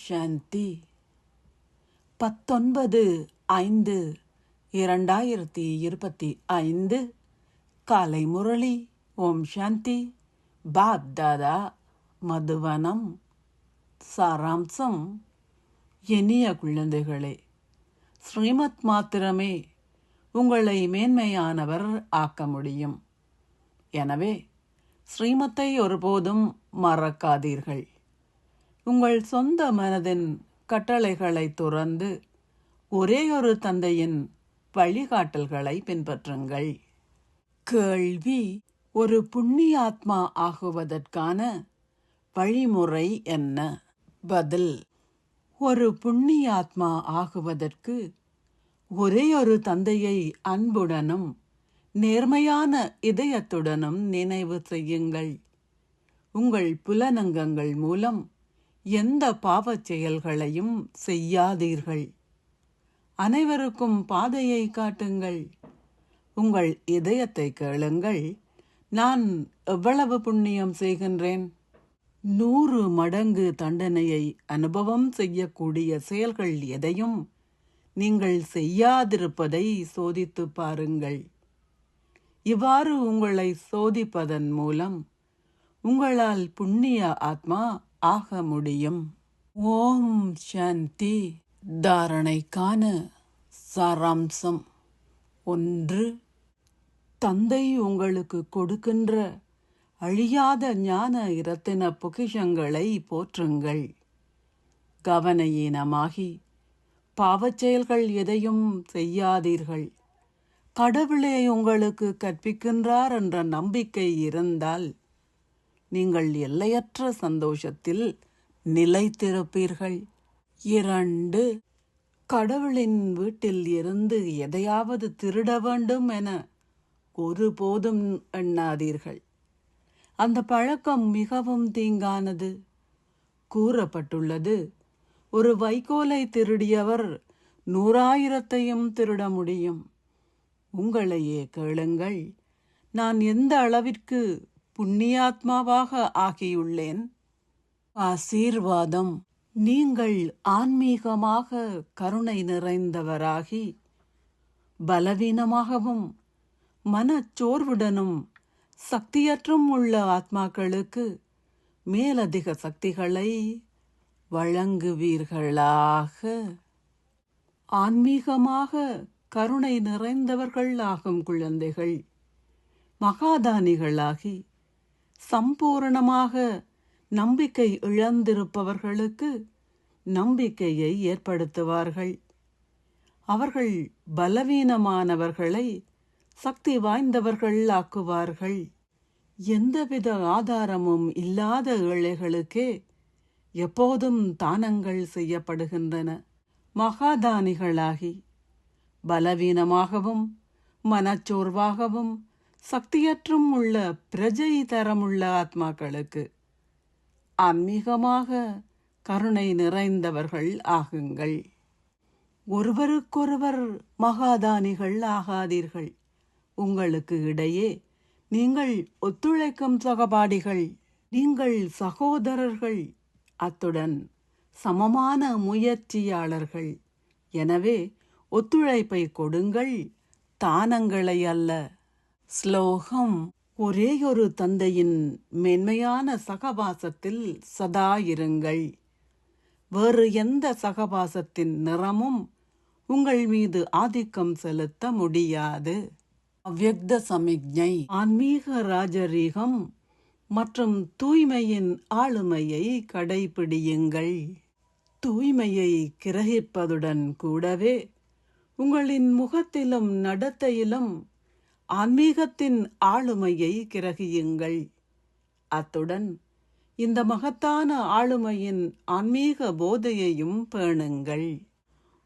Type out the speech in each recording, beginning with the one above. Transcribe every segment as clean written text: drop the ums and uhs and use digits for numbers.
சாந்தி. 19/5/2025 காலை முரளி. ஓம் சாந்தி. பாப் தாதா மதுவனம். சாராம்சம். இனிய குழந்தைகளே, ஸ்ரீமத் மாத்திரமே உங்களை மேன்மையானவர் ஆக்க முடியும். எனவே ஸ்ரீமத்தை ஒருபோதும் மறக்காதீர்கள். உங்கள் சொந்த மனதின் கட்டளைகளை துறந்து ஒரே ஒரு தந்தையின் வழிகாட்டல்களை பின்பற்றுங்கள். கேள்வி: ஒரு புண்ணியாத்மா ஆகுவதற்கான வழிமுறை என்ன? பதில்: ஒரு புண்ணியாத்மா ஆகுவதற்கு ஒரே ஒரு தந்தையை அன்புடனும் நேர்மையான இதயத்துடனும் நினைவு செய்யுங்கள். உங்கள் புலனங்கங்கள் மூலம் எந்த பாவச் செயல்களையும் செய்யாதீர்கள். அனைவருக்கும் பாதையை காட்டுங்கள். உங்கள் இதயத்தை கேளுங்கள். நான் எவ்வளவு புண்ணியம் செய்கின்றேன்? 100 மடங்கு தண்டனையை அனுபவம் செய்யக்கூடிய செயல்கள் எதையும் நீங்கள் செய்யாதிருப்பதை சோதித்து பாருங்கள். இவ்வாறு உங்களை சோதிப்பதன் மூலம் உங்களால் புண்ணிய ஆத்மா ஆக முடியும். ஓம் சாந்தி. தாரணைக்கான சாராம்சம். 1. தந்தை உங்களுக்கு கொடுக்கின்ற அழியாத ஞான இரத்தின பொக்கிஷங்களை போற்றுங்கள். கவனயீனமாகி பாவச் செயல்கள் எதையும் செய்யாதீர்கள். கடவுளே உங்களுக்கு கற்பிக்கின்றார் என்ற நம்பிக்கை இருந்தால் நீங்கள் எல்லையற்ற சந்தோஷத்தில் நிலைத்திருப்பீர்கள். 2. கடவுளின் வீட்டில் இருந்து எதையாவது திருட வேண்டும் என ஒருபோதும் எண்ணாதீர்கள். அந்த பழக்கம் மிகவும் தீங்கானது. கூறப்பட்டுள்ளது, ஒரு வைக்கோலை திருடியவர் 100,000ஐயும் திருட முடியும். உங்களையே கேளுங்கள், நான் எந்த அளவிற்கு புண்ணியாத்மாவாக ஆகியுள்ளேன்? ஆசீர்வாதம். நீங்கள் ஆன்மீகமாக கருணை நிறைந்தவராகி பலவீனமாகவும் மனச்சோர்வுடனும் சக்தியற்றும் உள்ள ஆத்மாக்களுக்கு மேலதிக சக்திகளை வழங்குவீர்களாக. ஆன்மீகமாக கருணை நிறைந்தவர்கள் ஆகும் குழந்தைகள் மகாதானிகளாகி சம்பூரணமாக நம்பிக்கை இழந்திருப்பவர்களுக்கு நம்பிக்கையை ஏற்படுத்துவார்கள். அவர்கள் பலவீனமானவர்களை சக்தி வாய்ந்தவர்கள் ஆக்குவார்கள். எந்தவித ஆதாரமும் இல்லாத ஏழைகளுக்கே எப்போதும் தானங்கள் செய்யப்படுகின்றன. மகாதானிகளாகி பலவீனமாகவும் மனச்சோர்வாகவும் சக்தியற்றும் உள்ள பிரஜை தரமுள்ள ஆத்மாக்களுக்கு ஆன்மீகமாக கருணை நிறைந்தவர்கள் ஆகுங்கள். ஒருவருக்கொருவர் மகாதானிகள் ஆகாதீர்கள். உங்களுக்கு இடையே நீங்கள் ஒத்துழைக்கும் சகபாடிகள். நீங்கள் சகோதரர்கள், அத்துடன் சமமான முயற்சியாளர்கள். எனவே ஒத்துழைப்பை கொடுங்கள், தானங்களை அல்ல. ஸ்லோகம். ஒரே ஒரு தந்தையின் மேன்மையான சகவாசத்தில் சதா இருங்கள். வேறு எந்த சகவாசத்தின் நிறமும் உங்கள் மீது ஆதிக்கம் செலுத்த முடியாது. அவ்யக்த சமிக்ஞை. ஆன்மீக ராஜரீகம் மற்றும் தூய்மையின் ஆளுமையை கடைபிடியுங்கள். தூய்மையை கிரகிப்பதுடன் கூடவே உங்களின் முகத்திலும் நடத்தையிலும் ஆன்மீகத்தின் ஆளுமையை கிரகியுங்கள். அத்துடன் இந்த மகத்தான ஆளுமையின் ஆன்மீக போதையையும் பேணுங்கள்.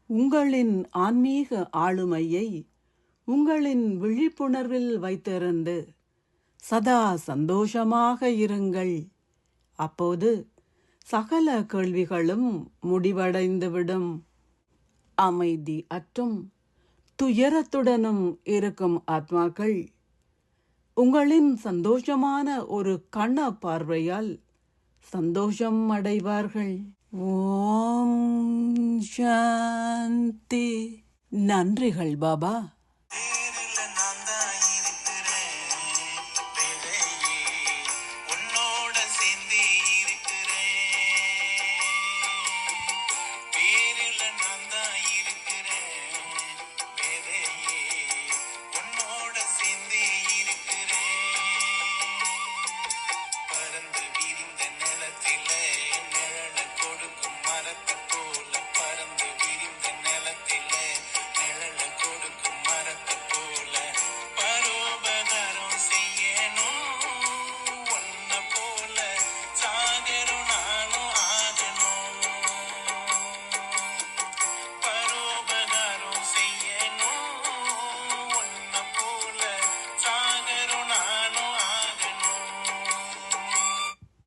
உங்களின் ஆன்மீக ஆளுமையை உங்களின் விழிப்புணர்வில் வைத்திருந்து சதா சந்தோஷமாக இருங்கள். அப்போது சகல கேள்விகளும் முடிவடைந்துவிடும். அமைதி அற்றும் துயரத்துடனும் இருக்கும் ஆத்மாக்கள் உங்களின் சந்தோஷமான ஒரு கண்ண பார்வையால் சந்தோஷம் அடைவார்கள். ஓம் சாந்தி. நன்றிகள் பாபா.